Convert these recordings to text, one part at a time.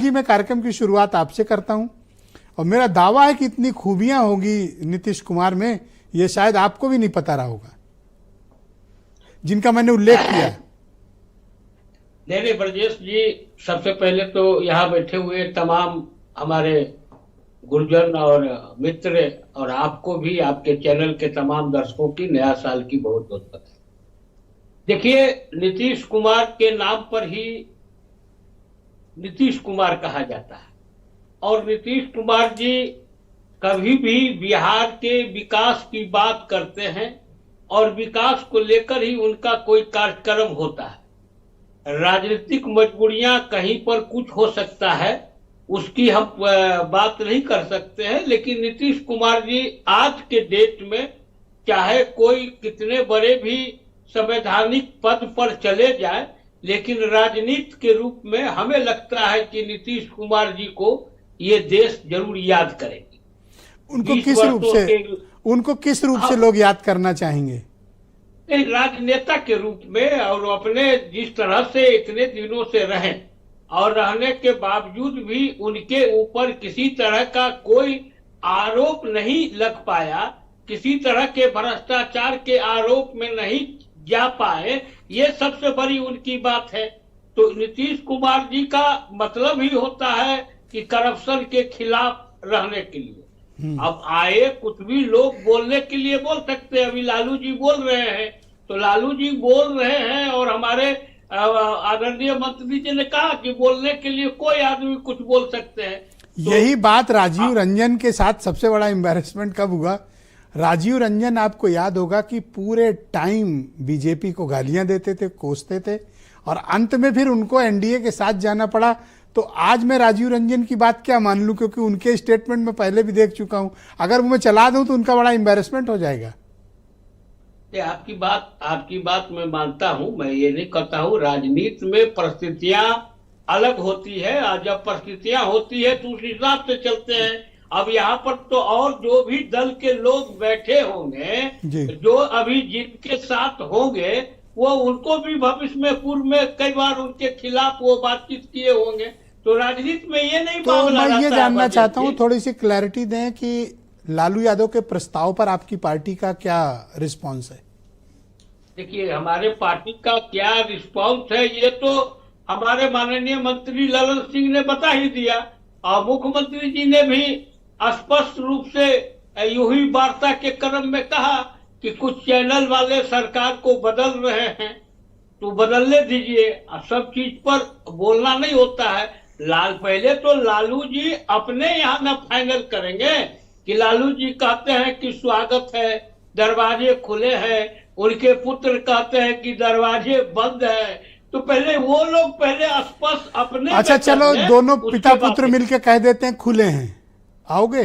जी मैं कार्यक्रम की शुरुआत आपसे करता हूं और मेरा दावा है कि इतनी खूबियां होगी नीतीश कुमार में, ये शायद आपको भी नहीं पता रहा होगा, जिनका मैंने उल्लेख किया। नहीं ब्रजेश जी, सबसे पहले तो यहाँ बैठे हुए तमाम हमारे गुरुजन और मित्र और आपको भी, आपके चैनल के तमाम दर्शकों की नया साल की बहुत बहुत बधाई। देखिए, नीतीश कुमार के नाम पर ही नीतीश कुमार कहा जाता है और नीतीश कुमार जी कभी भी बिहार के विकास की बात करते हैं और विकास को लेकर ही उनका कोई कार्यक्रम होता है। राजनीतिक मजबूरियां कहीं पर कुछ हो सकता है, उसकी हम बात नहीं कर सकते हैं, लेकिन नीतीश कुमार जी आज के डेट में चाहे कोई कितने बड़े भी संवैधानिक पद पर चले जाए, लेकिन राजनीति के रूप में हमें लगता है कि नीतीश कुमार जी को ये देश जरूर याद करेगी। उनको किस रूप से लोग याद करना चाहेंगे? राजनेता के रूप में, और अपने जिस तरह से इतने दिनों से रहे और रहने के बावजूद भी उनके ऊपर किसी तरह का कोई आरोप नहीं लग पाया, किसी तरह के भ्रष्टाचार के आरोप में नहीं जा पाए, ये सबसे बड़ी उनकी बात है। तो नीतीश कुमार जी का मतलब ही होता है कि करप्शन के खिलाफ रहने के लिए। अब आए कुछ भी लोग बोलने के लिए बोल सकते हैं। अभी लालू जी बोल रहे हैं तो लालू जी बोल रहे हैं और हमारे आदरणीय मंत्री जी ने कहा कि बोलने के लिए कोई आदमी कुछ बोल सकते हैं। तो यही बात राजीव रंजन के साथ सबसे बड़ा एम्बैरेसमेंट कब हुआ? राजीव रंजन, आपको याद होगा कि पूरे टाइम बीजेपी को गालियां देते थे, कोसते थे और अंत में फिर उनको एनडीए के साथ जाना पड़ा। तो आज मैं राजीव रंजन की बात क्या मान लूं, क्योंकि उनके स्टेटमेंट में पहले भी देख चुका हूं। अगर वो मैं चला दूं तो उनका बड़ा एम्बैरेसमेंट हो जाएगा। आपकी बात मैं मानता हूं, मैं ये नहीं कहता हूं। राजनीति में परिस्थितियां अलग होती है और जब परिस्थितियां होती है तो उस हिसाब से चलते हैं। अब यहाँ पर तो और जो भी दल के लोग बैठे होंगे, जो अभी जिनके साथ होंगे, वो उनको भी भविष्य में पूर्व में कई बार उनके खिलाफ वो बातचीत किए होंगे। तो राजनीति में ये नहीं तो मैं ये जानना चाहता हूँ, थोड़ी सी क्लैरिटी दें कि लालू यादव के प्रस्ताव पर आपकी पार्टी का क्या रिस्पांस है? देखिए, हमारे पार्टी का क्या रिस्पांस है ये तो हमारे माननीय मंत्री ललन सिंह ने बता ही दिया और मुख्यमंत्री जी ने भी स्पष्ट रूप से यूं ही वार्ता के क्रम में कहा कि कुछ चैनल वाले सरकार को बदल रहे हैं तो बदलने दीजिए। सब चीज पर बोलना नहीं होता है। पहले तो लालू जी अपने यहाँ न फाइनल करेंगे कि लालू जी कहते हैं कि स्वागत है, दरवाजे खुले हैं, उनके पुत्र कहते हैं कि दरवाजे बंद है। तो पहले वो लोग पहले स्पष्ट अपने, अच्छा चलो, दोनों पिता पुत्र मिलकर कह देते हैं खुले हैं, आओगे?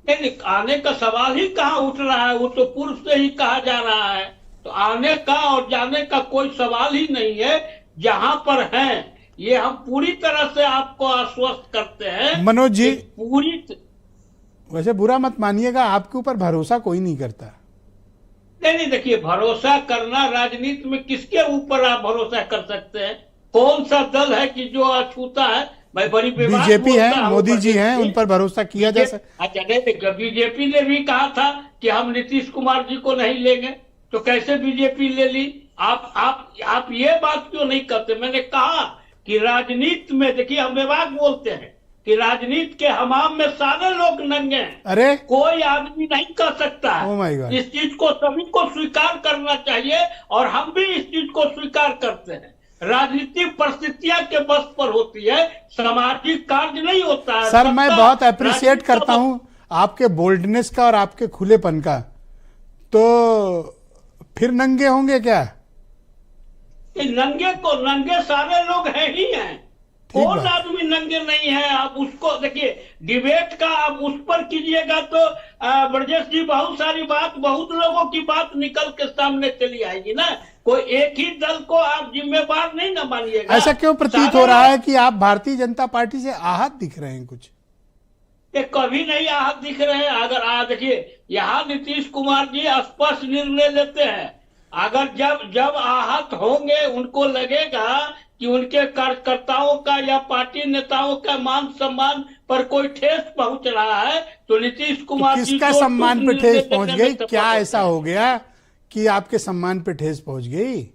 नहीं, आने का सवाल ही कहाँ उठ रहा है, वो तो पूर्व से ही कहा जा रहा है। तो आने का और जाने का कोई सवाल ही नहीं है। जहां पर हैं ये हम पूरी तरह से आपको आश्वस्त करते हैं। मनोज जी, वैसे बुरा मत मानिएगा, आपके ऊपर भरोसा कोई नहीं करता। नहीं, देखिए, भरोसा करना राजनीति में किसके ऊपर आप भरोसा कर सकते हैं? कौन सा दल है कि जो अछूता है? भाई बड़ी बीजेपी है, मोदी जी हैं, उन पर भरोसा किया जा सकता। अच्छा, बीजेपी ने भी कहा था कि हम नीतीश कुमार जी को नहीं लेंगे, तो कैसे बीजेपी ले ली? आप ये बात क्यों नहीं करते? मैंने कहा कि राजनीति में, देखिए, हम विभाग बोलते हैं कि राजनीति के हमाम में सारे लोग नंगे हैं। अरे कोई आदमी नहीं कर सकता है। इस चीज को सभी को स्वीकार करना चाहिए और हम भी इस चीज को स्वीकार करते हैं। राजनीतिक परिस्थितियां के बस पर होती है, सामाजिक कार्य नहीं होता है। सर, मैं बहुत अप्रिशिएट करता हूं आपके बोल्डनेस का और आपके खुलेपन का। तो फिर नंगे होंगे क्या? नंगे सारे लोग हैं ही हैं। कौन आदमी नंगे नहीं है? आप उसको देखिए, डिबेट का आप उस पर कीजिएगा तो ब्रजेश जी बहुत लोगों की बात निकल के सामने चली आएगी ना। कोई एक ही दल को आप जिम्मेवार नहीं ना मानिएगा। ऐसा क्यों प्रतीत हो रहा है कि आप भारतीय जनता पार्टी से आहत दिख रहे हैं? कुछ कभी नहीं आहत दिख रहे हैं। अगर देखिए, यहाँ नीतीश कुमार जी स्पष्ट निर्णय लेते हैं अगर जब जब आहत होंगे, उनको लगेगा कि उनके कार्यकर्ताओं का या पार्टी नेताओं का मान सम्मान पर कोई ठेस पहुंच रहा है, तो नीतीश तो कुमार जी किसका तो सम्मान पे टूट ठेस निर्णय पहुंच लेने गई? में सफल क्या होते ऐसा हैं। हो गया कि आपके सम्मान पे ठेस पहुंच गई?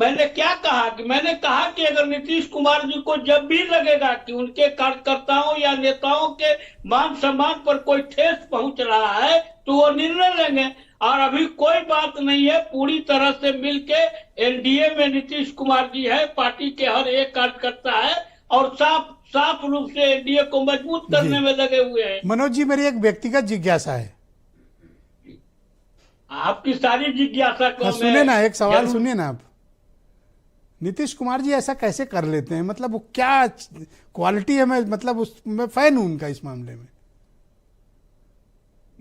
मैंने क्या कहा कि मैंने कहा कि अगर नीतीश कुमार जी को जब भी लगेगा कि उनके कार्यकर्ताओं या नेताओं के मान सम्मान पर कोई ठेस पहुंच रहा है, तो वो निर्णय लेंगे। और अभी कोई बात नहीं है, पूरी तरह से मिलके एनडीए में नीतीश कुमार जी है, पार्टी के हर एक कार्यकर्ता है, और साफ साफ रूप से एनडीए को मजबूत करने जी में लगे हुए हैं। मनोज जी, मेरी एक व्यक्तिगत जिज्ञासा है। आपकी सारी जिज्ञासा को हाँ मैं सुनिए ना, एक सवाल जरूर- सुनिए ना आप। नीतीश कुमार जी ऐसा कैसे कर लेते हैं? मतलब वो क्या क्वालिटी है? मैं मतलब उस मैं फैन हूं उनका इस मामले में।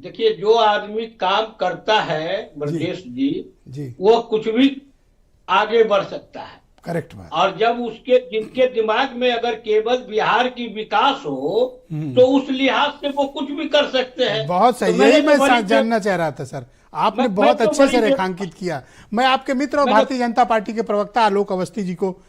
देखिए, जो आदमी काम करता है ब्रजेश जी, जी वो कुछ भी आगे बढ़ सकता है। करेक्ट बात। और जब उसके जिनके दिमाग में अगर केवल बिहार की विकास हो, तो उस लिहाज से वो कुछ भी कर सकते हैं। बहुत सही, तो मैंने यही तो मैं बड़ी- जानना चाह रहा था सर। आपने मैं बहुत तो अच्छे से बड़ी- रेखांकित किया। मैं आपके मित्र और मैंने- भारतीय जनता पार्टी के प्रवक्ता आलोक अवस्थी जी को